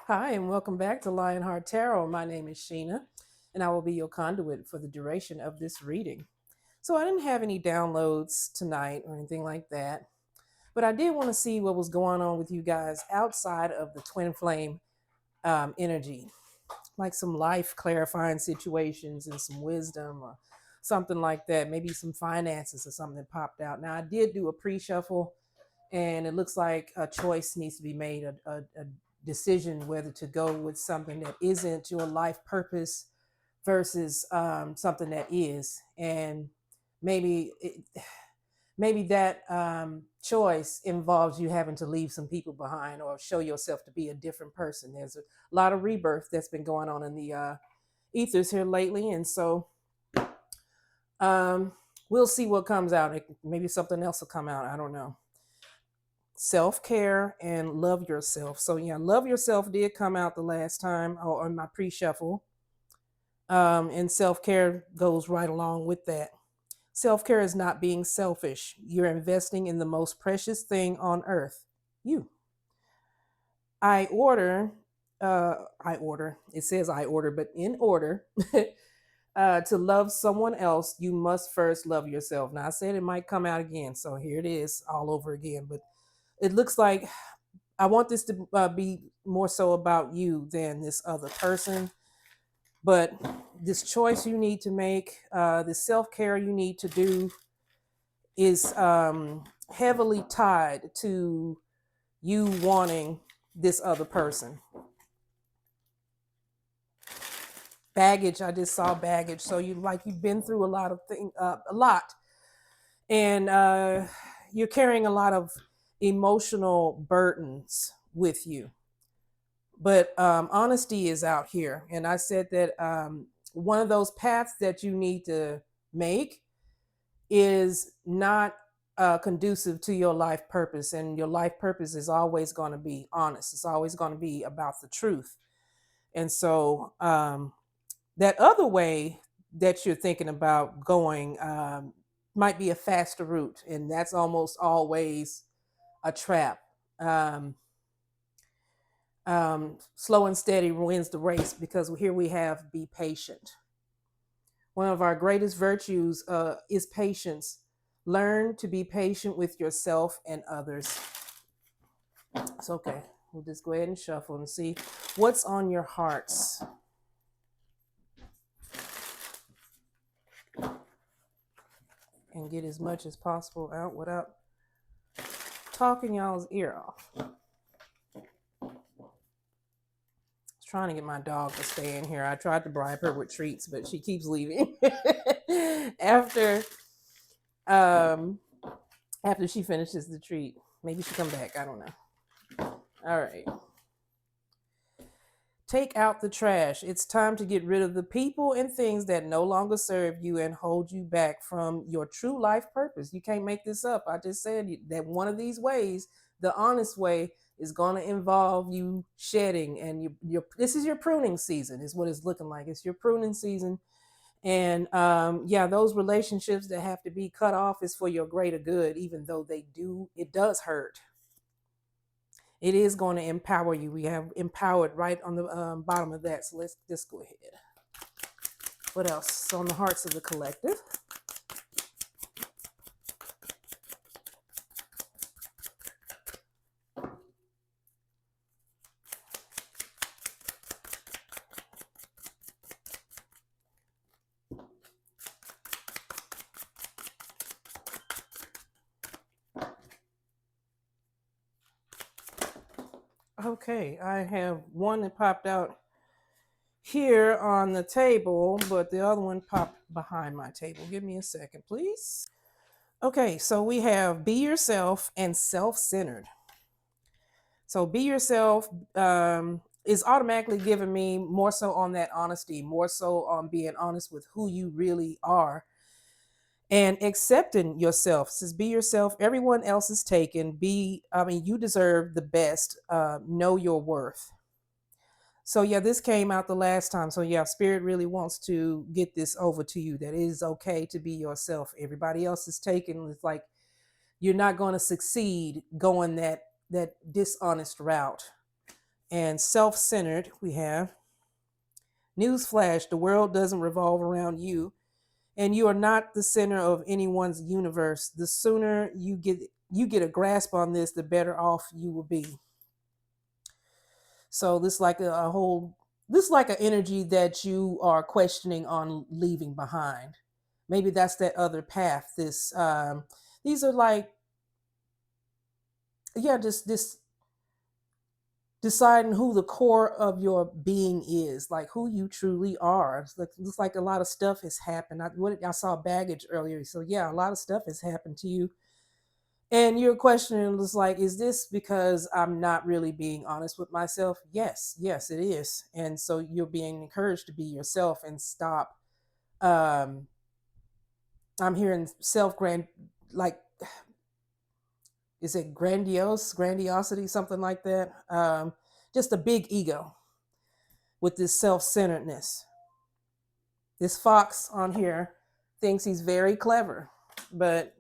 Hi, and welcome back to Lionheart Tarot. My name is Sheena, and I will be your conduit for the duration of this reading. So, I didn't have any downloads tonight or anything like that, but I did want to see what was going on with you guys outside of the twin flame energy, like some life clarifying situations and some wisdom or something like that. Maybe some finances or something that popped out. Now, I did do a pre shuffle, and it looks like a choice needs to be made, a decision whether to go with something that isn't your life purpose versus something that is. And maybe maybe that choice involves you having to leave some people behind or show yourself to be a different person. There's a lot of rebirth that's been going on in the ethers here lately, and so um, we'll see what comes out. Maybe something else will come out. I don't know. Self-care and love yourself. So yeah, love yourself did come out the last time or on my pre-shuffle. And self-care goes right along with that. Self-care is not being selfish. You're investing in the most precious thing on earth, you. I order, it says I order, but in order to love someone else, you must first love yourself. Now I said it might come out again, so here it is all over again. But it looks like I want this to be more so about you than this other person. But this choice you need to make, this self care you need to do, is heavily tied to you wanting this other person. Baggage, I just saw baggage. So you've been through a lot of things, a lot, and you're carrying a lot of emotional burdens with you. But honesty is out here, and I said that one of those paths that you need to make is not conducive to your life purpose, and your life purpose is always going to be honest. It's always going to be about the truth. And so that other way that you're thinking about going might be a faster route, and that's almost always a trap. um, Slow and steady wins the race, because here we have be patient. One of our greatest virtues is patience. Learn to be patient with yourself and others. It's okay. We'll just go ahead and shuffle and see what's on your hearts. And get as much as possible out without talking y'all's ear off. Trying to get my dog to stay in here. I tried to bribe her with treats, but she keeps leaving. after um after she finishes the treat. Maybe she'll come back. I don't know. All right. Take out the trash. It's time to get rid of the people and things that no longer serve you and hold you back from your true life purpose. You can't make this up. I just said that one of these ways, the honest way, is going to involve you shedding, and this is your pruning season, is what it's looking like. It's your pruning season. And yeah, those relationships that have to be cut off is for your greater good, even though it does hurt. It is going to empower you. We have empowered right on the bottom of that. So let's just go ahead. What else is on the hearts of the collective? Okay, I have one that popped out here on the table, but the other one popped behind my table. Give me a second, please. Okay, so we have be yourself and self-centered. So be yourself is automatically giving me more so on that honesty, more so on being honest with who you really are and accepting yourself. It says be yourself. Everyone else is taken. You deserve the best. Know your worth. So yeah, this came out the last time. So yeah, Spirit really wants to get this over to you, that it is okay to be yourself. Everybody else is taken. It's like you're not going to succeed going that dishonest route. And self-centered, we have newsflash, the world doesn't revolve around you, and you are not the center of anyone's universe. The sooner you get a grasp on this, the better off you will be. So this like a whole this like an energy that you are questioning on leaving behind. Maybe that's that other path. These are like, yeah, just this deciding who the core of your being is, like who you truly are. Looks like a lot of stuff has happened. I saw baggage earlier, so yeah, a lot of stuff has happened to you, and you're questioning, is like, is this because I'm not really being honest with myself? Yes, yes, it is. And so you're being encouraged to be yourself and stop. Um, I'm hearing like, is it grandiosity, something like that? Just a big ego with this self centeredness. This fox on here thinks he's very clever, but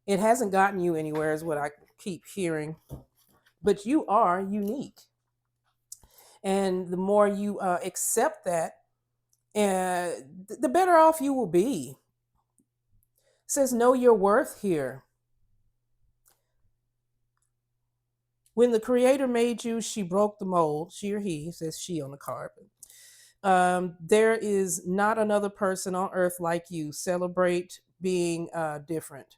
it hasn't gotten you anywhere, is what I keep hearing. But you are unique. And the more you accept that, the better off you will be. It says, know your worth here. When the creator made you, she broke the mold. She or he, says she on the card. There is not another person on earth like you. Celebrate being different.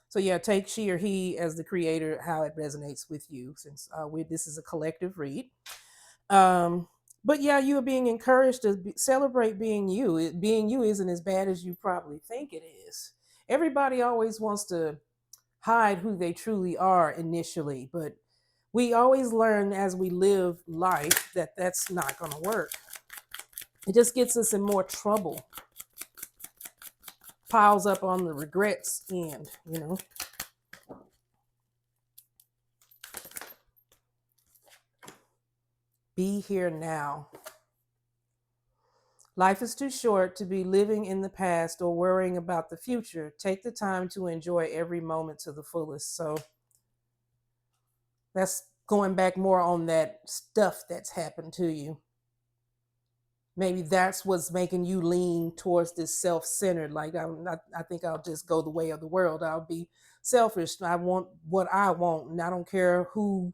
So yeah, take she or he as the creator, how it resonates with you, since this is a collective read. Um, but yeah, you are being encouraged to celebrate being you. Being you isn't as bad as you probably think it is. Everybody always wants to hide who they truly are initially, but we always learn as we live life that that's not going to work. It just gets us in more trouble, piles up on the regrets end, you know. Be here now. Life is too short to be living in the past or worrying about the future. Take the time to enjoy every moment to the fullest. So that's going back more on that stuff that's happened to you. Maybe that's what's making you lean towards this self-centered. Like, I think I'll just go the way of the world. I'll be selfish. I want what I want, and I don't care who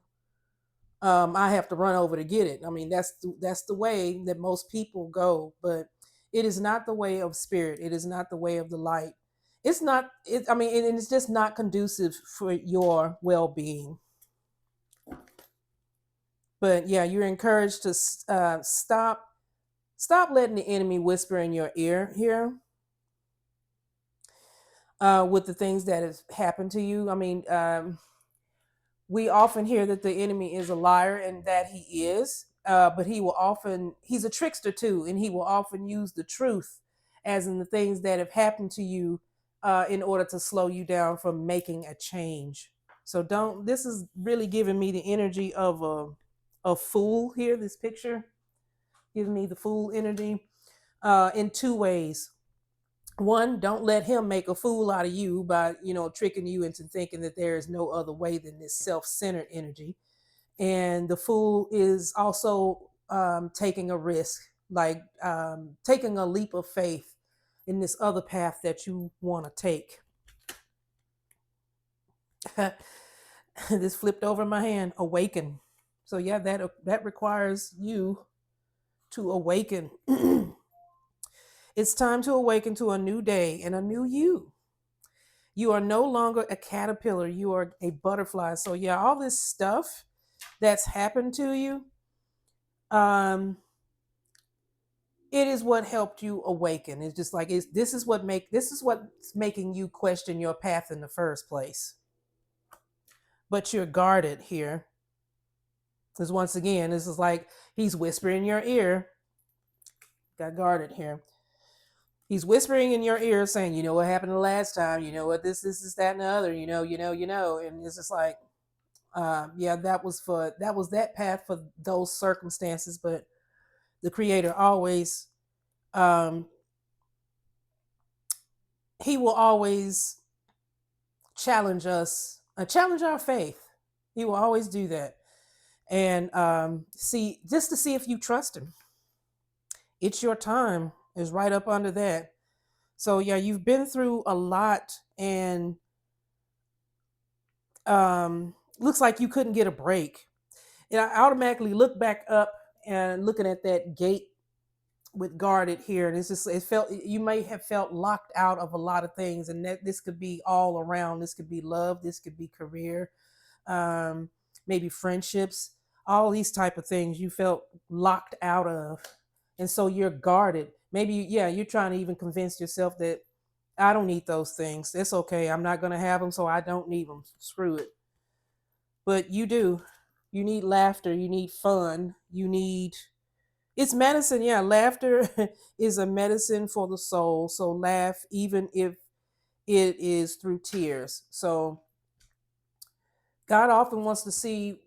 I have to run over to get it. I mean, that's the way that most people go, but it is not the way of spirit. It is not the way of the light. It's not. I mean, and it's just not conducive for your well-being. But yeah, you're encouraged to stop letting the enemy whisper in your ear here with the things that have happened to you. I mean, we often hear that the enemy is a liar, and that he is, but he's a trickster too, and he will often use the truth, as in the things that have happened to you, in order to slow you down from making a change. So don't, this is really giving me the energy of a fool here. This picture giving me the fool energy in two ways. One, don't let him make a fool out of you by, tricking you into thinking that there is no other way than this self-centered energy. And the fool is also taking a risk, like taking a leap of faith in this other path that you want to take. This flipped over in my hand. Awaken. So yeah, that requires you to awaken. It's time to awaken to a new day and a new you. You are no longer a caterpillar, you are a butterfly. So yeah, all this stuff that's happened to you, um it is what helped you awaken. It's just like, this is what's making you question your path in the first place. But you're guarded here, because once again, this is like he's whispering in your ear. Got guarded here. He's whispering in your ear, saying, "You know what happened the last time. You know what this is that and the other. You know." And it's just like, yeah, that was that path for those circumstances. But the Creator always, um, he will always challenge us, challenge our faith. He will always do that. and see, just to see if you trust him. It's your time is right up under that. So yeah, you've been through a lot, and looks like you couldn't get a break. And I automatically look back up and looking at that gate with guarded here, and it's just, it felt, you may have felt locked out of a lot of things, and that this could be all around. This could be love, this could be career, um, maybe friendships, all these type of things you felt locked out of, and so you're guarded. Maybe yeah, you're trying to even convince yourself that I don't need those things. It's okay. I'm not going to have them, so I don't need them. Screw it. But you do. You need laughter. You need fun. You need, it's medicine. Yeah, laughter is a medicine for the soul. So laugh, even if it is through tears. So God often wants to see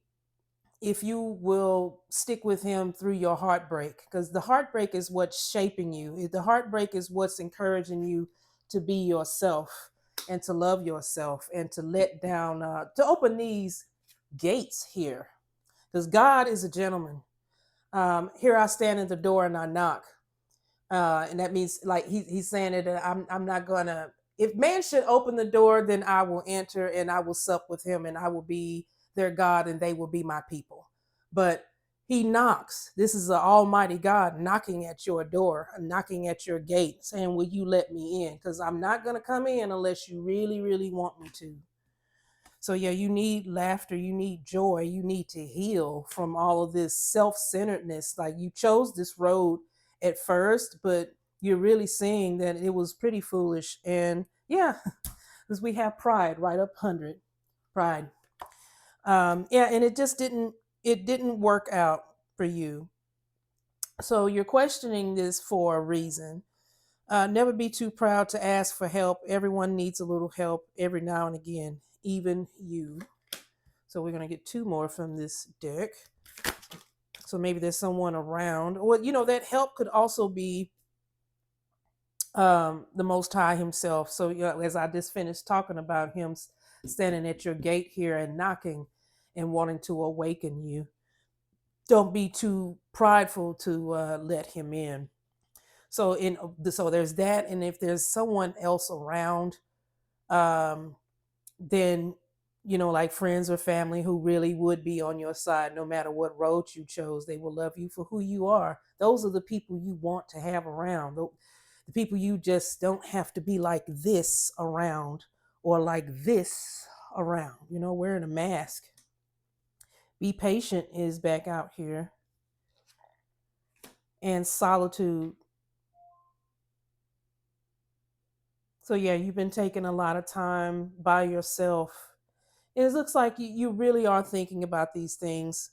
if you will stick with him through your heartbreak, because the heartbreak is what's shaping you. The heartbreak is what's encouraging you to be yourself and to love yourself and to let down, to open these gates here, because God is a gentleman. Here I stand at the door and I knock, and that means like he's saying that I'm not gonna. If man should open the door, then I will enter and I will sup with him and I will be their God and they will be my people. But he knocks. This is an almighty God knocking at your door, knocking at your gate, saying, "Will you let me in? Because I'm not gonna come in unless you really, really want me to." So yeah, you need laughter, you need joy, you need to heal from all of this self-centeredness. Like you chose this road at first, but you're really seeing that it was pretty foolish. And yeah, because we have pride right up 100. Pride. Yeah, and it didn't work out for you. So you're questioning this for a reason. Never be too proud to ask for help. Everyone needs a little help every now and again, even you. So we're going to get two more from this deck. So maybe there's someone around. Well, that help could also be the Most High Himself. So, as I just finished talking about Him standing at your gate here and knocking and wanting to awaken you, don't be too prideful to let Him in. So there's that, and if there's someone else around, um, then like friends or family who really would be on your side no matter what road you chose. They will love you for who you are. Those are the people you want to have around. The people you just don't have to be like this around, or like this around, wearing a mask. Be patient is back out here. And solitude. So yeah, you've been taking a lot of time by yourself. It looks like you really are thinking about these things.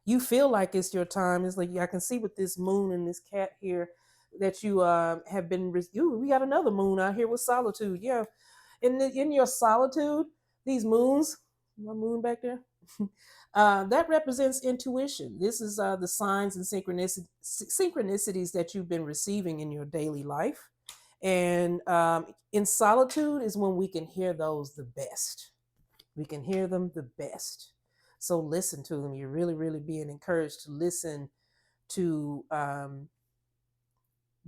You feel like it's your time. It's like I can see with this moon and this cat here that you have been. Ooh, we got another moon out here with solitude. Yeah, in your solitude, these moons, my moon back there, that represents intuition. This is the signs and synchronicities that you've been receiving in your daily life, and in solitude is when we can hear those the best. We can hear them the best. So listen to them. You're really, really being encouraged to listen to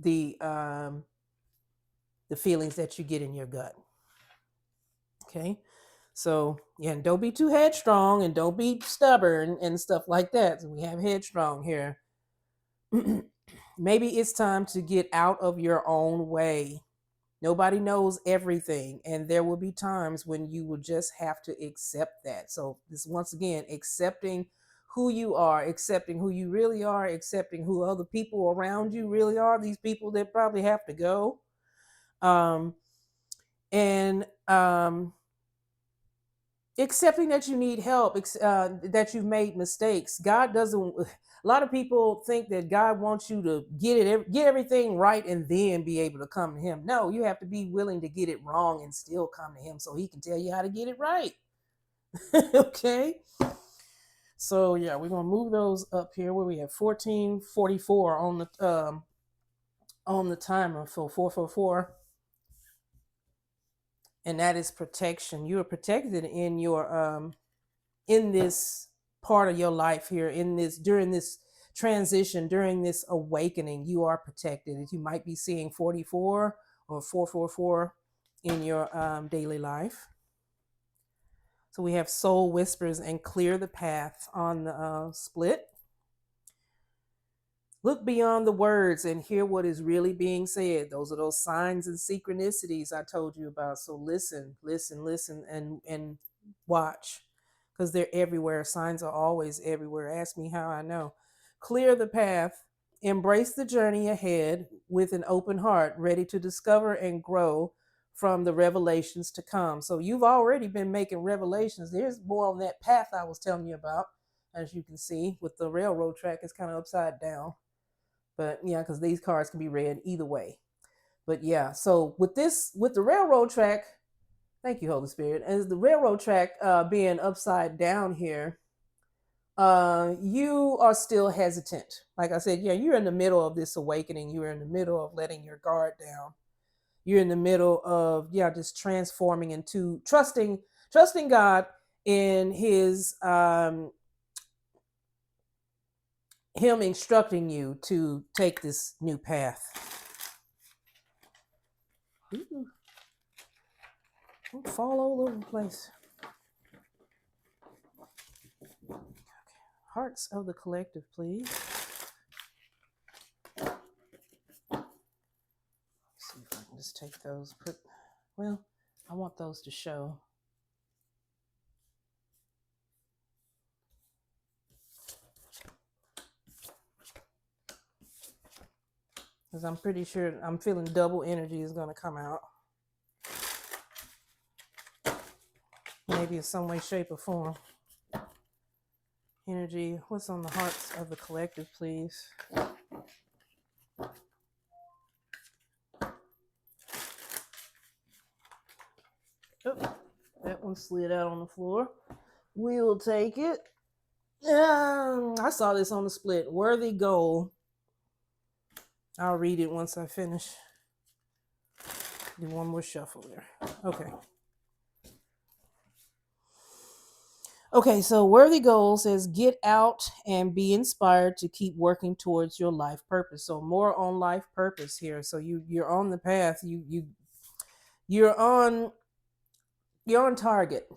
the um, the feelings that you get in your gut. Okay. So yeah, and don't be too headstrong and don't be stubborn and stuff like that. So we have headstrong here. Maybe it's time to get out of your own way. Nobody knows everything, and there will be times when you will just have to accept that. So this, once again, accepting who you are, accepting who you really are, accepting who other people around you really are, these people that probably have to go. And accepting that you need help, that you've made mistakes. God doesn't. A lot of people think that God wants you to get everything right and then be able to come to Him. No, you have to be willing to get it wrong and still come to Him, so He can tell you how to get it right. Okay. So yeah, we're gonna move those up here where we have 1444 on the timer for 444, and that is protection. You are protected in your in this part of your life here in this, during this transition, during this awakening, you are protected. You might be seeing 44 or 444 in your daily life. So we have soul whispers and clear the path on the split. Look beyond the words and hear what is really being said. Those are those signs and synchronicities I told you about. So listen, listen, listen, and watch, because they're everywhere. Signs are always everywhere. Ask me how I know. Clear the path. Embrace the journey ahead with an open heart, ready to discover and grow from the revelations to come. So you've already been making revelations. There's more on that path I was telling you about. As you can see, with the railroad track, it's kind of upside down. But yeah, because these cards can be read either way. But yeah, so with this, with the railroad track, thank you, Holy Spirit, as the railroad track being upside down here, you are still hesitant. Like I said, yeah, you're in the middle of this awakening. You're in the middle of letting your guard down. You're in the middle of, yeah, just transforming into trusting God in his him instructing you to take this new path. Ooh. Don't fall all over the place. Okay. Hearts of the collective, please. Let's see if I can just take those. Well, I want those to show. Because I'm pretty sure I'm feeling double energy is going to come out. Maybe in some way, shape, or form. Energy. What's on the hearts of the collective, please? Oh, that one slid out on the floor. We'll take it. I saw this on the split. Worthy goal. I'll read it once I finish. Do one more shuffle there. Okay. Okay, so Worthy Goal says get out and be inspired to keep working towards your life purpose. So more on life purpose here. So you're on the path. You're on target.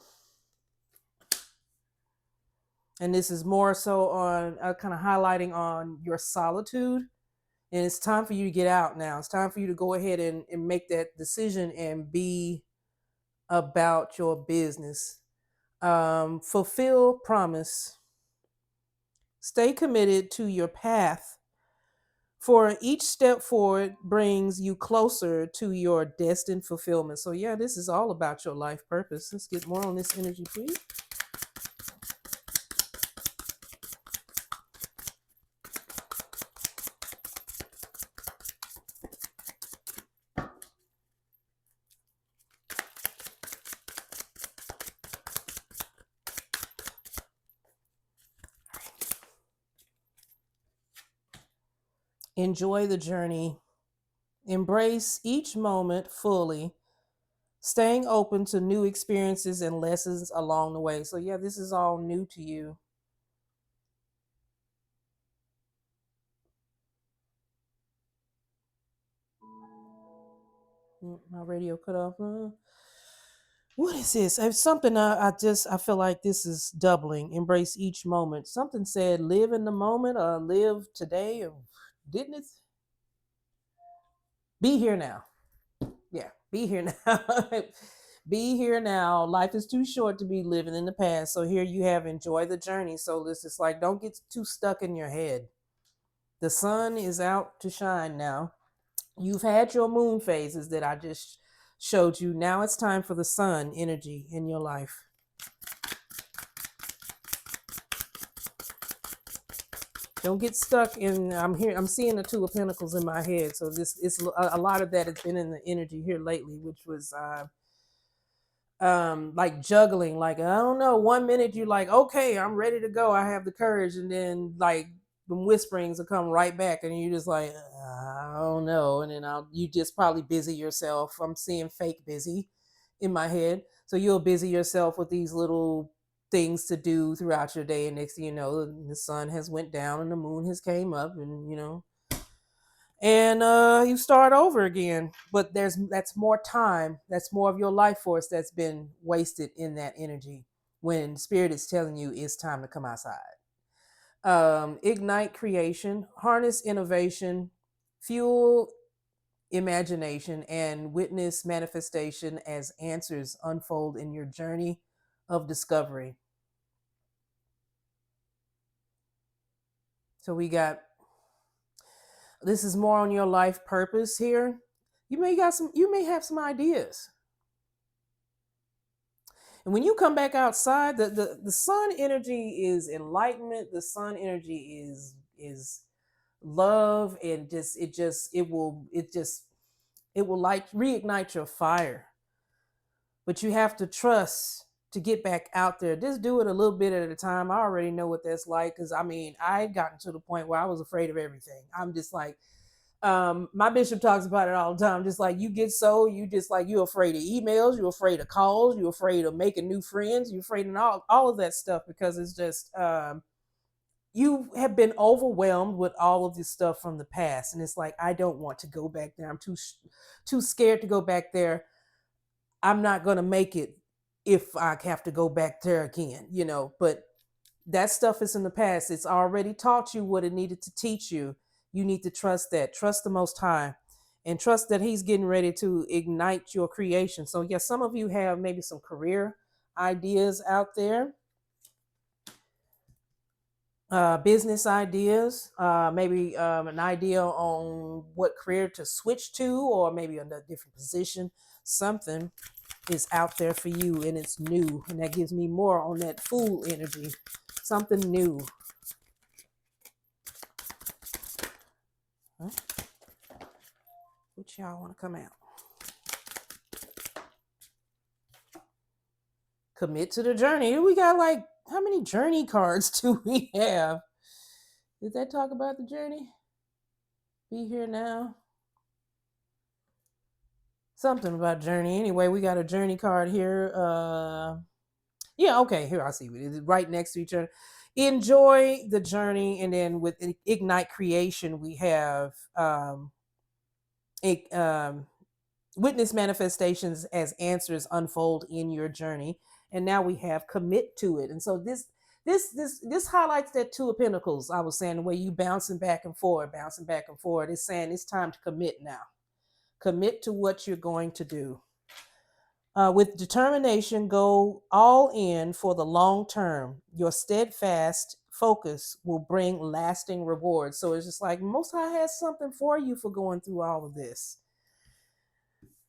And this is more so on kind of highlighting on your solitude. And it's time for you to get out now. It's time for you to go ahead and make that decision and be about your business. Fulfill promise. Stay committed to your path, for each step forward brings you closer to your destined fulfillment. So yeah, this is all about your life purpose. Let's get more on this energy, please. Enjoy the journey. Embrace each moment fully, staying open to new experiences and lessons along the way. So yeah, this is all new to you. My radio cut off. What is this? It's something I feel like this is doubling. Embrace each moment. Something said live in the moment or live today, or didn't it? Be here now. Yeah, be here now. Be here now. Life is too short to be living in the past. So here you have enjoy the journey. So this is like, don't get too stuck in your head. The sun is out to shine now. You've had your moon phases that I just showed you. Now it's time for the sun energy in your life. Don't get stuck in. I'm seeing the Two of Pentacles in my head. So this is a lot of that has been in the energy here lately, which was like juggling. Like, I don't know. One minute you're like, okay, I'm ready to go. I have the courage, and then like the whisperings will come right back, and you're just like, I don't know. And then you just probably busy yourself. I'm seeing fake busy in my head. So you'll busy yourself with these little things to do throughout your day, and next thing you know, the sun has went down and the moon has came up, and and you start over again. But that's more time, that's more of your life force that's been wasted in that energy when spirit is telling you it's time to come outside. Ignite creation, harness innovation, fuel imagination, and witness manifestation as answers unfold in your journey of discovery. So we got, this is more on your life purpose here. You may have some ideas. And when you come back outside, the sun energy is enlightenment. The sun energy is love, and it will like reignite your fire. But you have to trust to get back out there. Just do it a little bit at a time. I already know what that's like, because I mean, I had gotten to the point where I was afraid of everything. I'm just like, my bishop talks about it all the time. Just like, you get so, you just like, you're afraid of emails, you're afraid of calls, you're afraid of making new friends, you're afraid of all of that stuff, because it's just you have been overwhelmed with all of this stuff from the past, and it's like, I don't want to go back there. I'm too scared to go back there. I'm not going to make it if I have to go back there again, but that stuff is in the past. It's already taught you what it needed to teach you. You need to trust that. Trust the Most High, and trust that He's getting ready to ignite your creation. So, yes, some of you have maybe some career ideas out there, business ideas, maybe an idea on what career to switch to, or maybe a different position. Something is out there for you, and it's new, and that gives me more on that fool energy. Something new. Huh? Which y'all want to come out? Commit to the journey. We got like, how many journey cards do we have? Did that talk about the journey? Be here now. Something about journey. Anyway, we got a journey card here. Yeah, okay, here I see it. Right next to each other. Enjoy the journey, and then with ignite creation, we have it, witness manifestations as answers unfold in your journey, and now we have commit to it. And so this highlights that two of pentacles I was saying, the way you bouncing back and forth. It's saying it's time to commit now. Commit to what you're going to do. With determination, go all in for the long term. Your steadfast focus will bring lasting rewards. So it's just like, Most High has something for you for going through all of this.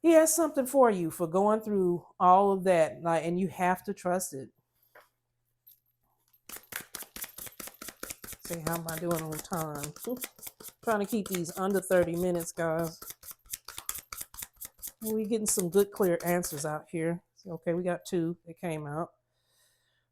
He has something for you for going through all of that, and you have to trust it. See, how am I doing on time? Trying to keep these under 30 minutes, guys. We're getting some good, clear answers out here. Okay, we got two that came out.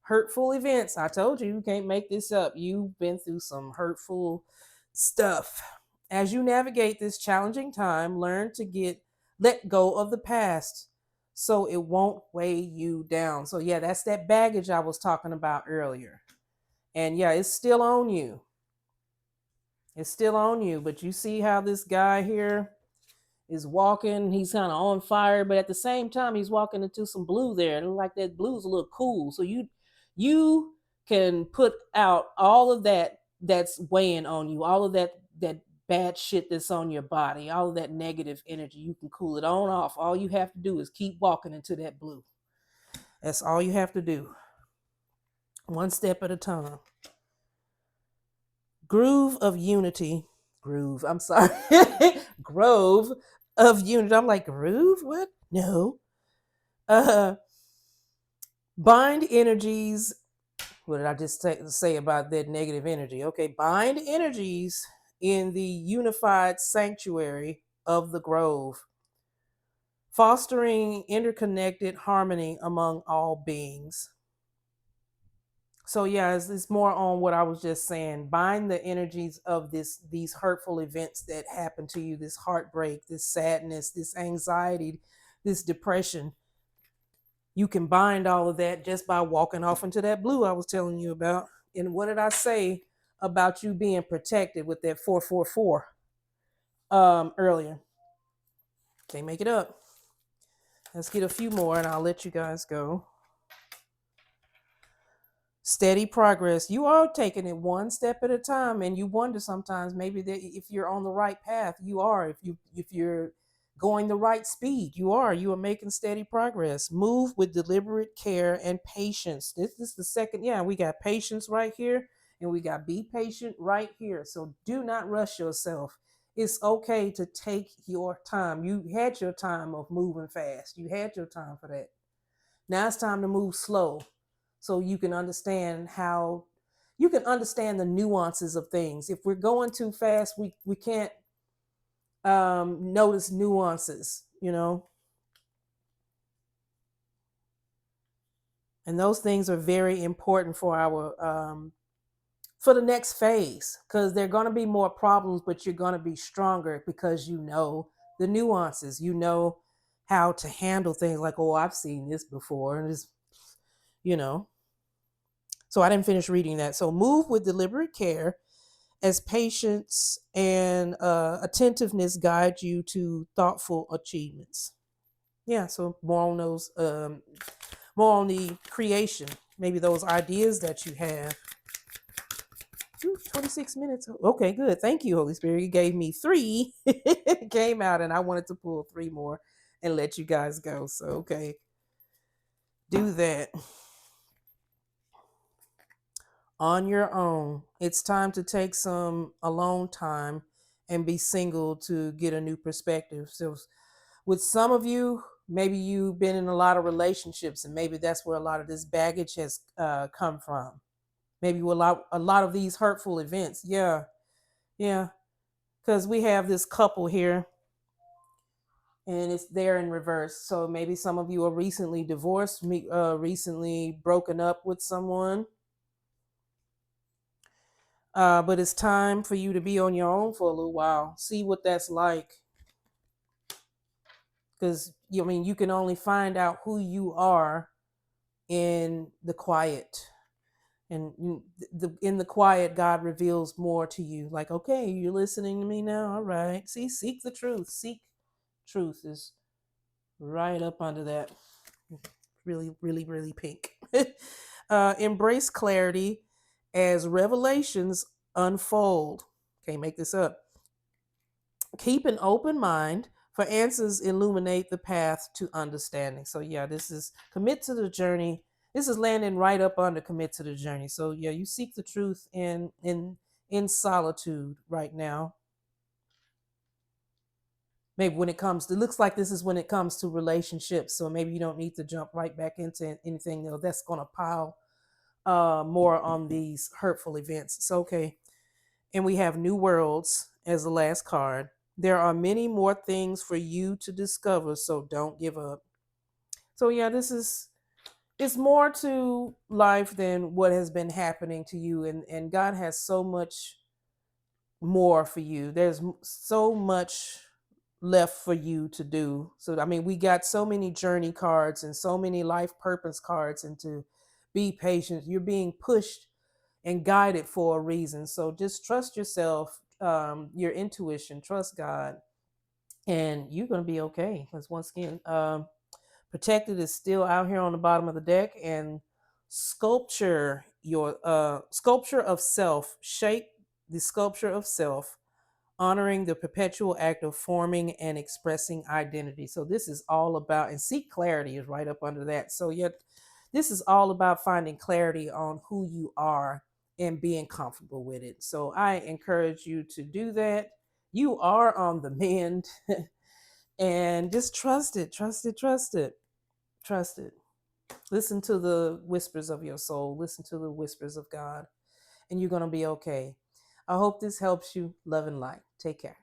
Hurtful events. I told you, you can't make this up. You've been through some hurtful stuff. As you navigate this challenging time, learn to let go of the past so it won't weigh you down. So yeah, that's that baggage I was talking about earlier. And yeah, it's still on you. It's still on you. But you see how this guy here is walking, he's kind of on fire, but at the same time he's walking into some blue there, and like that blue's a little cool. So you can put out all of that that's weighing on you, all of that bad shit that's on your body, all of that negative energy. You can cool it on off. All you have to do is keep walking into that blue. That's all you have to do, one step at a time. Groove of unity. Groove, I'm sorry. Grove of unity. I'm like, groove? What? No. Bind energies. What did I just say about that negative energy? Okay, bind energies in the unified sanctuary of the grove, fostering interconnected harmony among all beings. So yeah, it's more on what I was just saying. Bind the energies of these hurtful events that happen to you, this heartbreak, this sadness, this anxiety, this depression. You can bind all of that just by walking off into that blue I was telling you about. And what did I say about you being protected with that 444 earlier? Can't make it up. Let's get a few more and I'll let you guys go. Steady progress. You are taking it one step at a time, and you wonder sometimes maybe that if you're on the right path. You are. If you're going the right speed, you are making steady progress. Move with deliberate care and patience. This is the second. Yeah, we got patience right here, and we got be patient right here. So do not rush yourself. It's okay to take your time. You had your time of moving fast. You had your time for that. Now it's time to move slow, so you can understand the nuances of things. If we're going too fast, we can't notice nuances, and those things are very important for our for the next phase, because there are going to be more problems, but you're going to be stronger because you know the nuances. You know how to handle things like, oh, I've seen this before, and it's, you know. So I didn't finish reading that. So move with deliberate care as patience and attentiveness guide you to thoughtful achievements. Yeah, so more on those, more on the creation, maybe those ideas that you have. Ooh, 26 minutes. Okay, good. Thank you, Holy Spirit. You gave me three. It came out, and I wanted to pull three more and let you guys go. So, okay, do that on your own. It's time to take some alone time and be single to get a new perspective. So, with some of you, maybe you've been in a lot of relationships, and maybe that's where a lot of this baggage has come from. Maybe a lot of these hurtful events. Yeah, yeah. Because we have this couple here, and it's there in reverse. So maybe some of you are recently divorced, recently broken up with someone. But it's time for you to be on your own for a little while. See what that's like. Because you can only find out who you are in the quiet. And in the quiet, God reveals more to you. Like, okay, you're listening to me now. All right. See, seek the truth. Seek truth is right up under that. Really, really, really pink. Embrace clarity as revelations unfold. Can't make this up. Keep an open mind, for answers illuminate the path to understanding. So yeah, this is commit to the journey. This is landing right up under commit to the journey. So yeah, you seek the truth in solitude right now. Maybe when it comes to, it looks like this is when it comes to relationships. So maybe you don't need to jump right back into anything that's going to pile more on these hurtful events. So okay. And we have New Worlds as the last card. There are many more things for you to discover, so don't give up. So yeah, it's more to life than what has been happening to you, and God has so much more for you. There's so much left for you to do. So we got so many journey cards and so many life purpose cards, and to be patient. You're being pushed and guided for a reason. So just trust yourself, your intuition, trust God, and you're going to be okay. Because once again, protected is still out here on the bottom of the deck, and sculpture of self, shape the sculpture of self, honoring the perpetual act of forming and expressing identity. So this is all about, and seek clarity is right up under that. So yet this is all about finding clarity on who you are and being comfortable with it. So I encourage you to do that. You are on the mend. And just trust it, trust it, trust it, trust it. Listen to the whispers of your soul, listen to the whispers of God, and you're going to be okay. I hope this helps you. Love and light. Take care.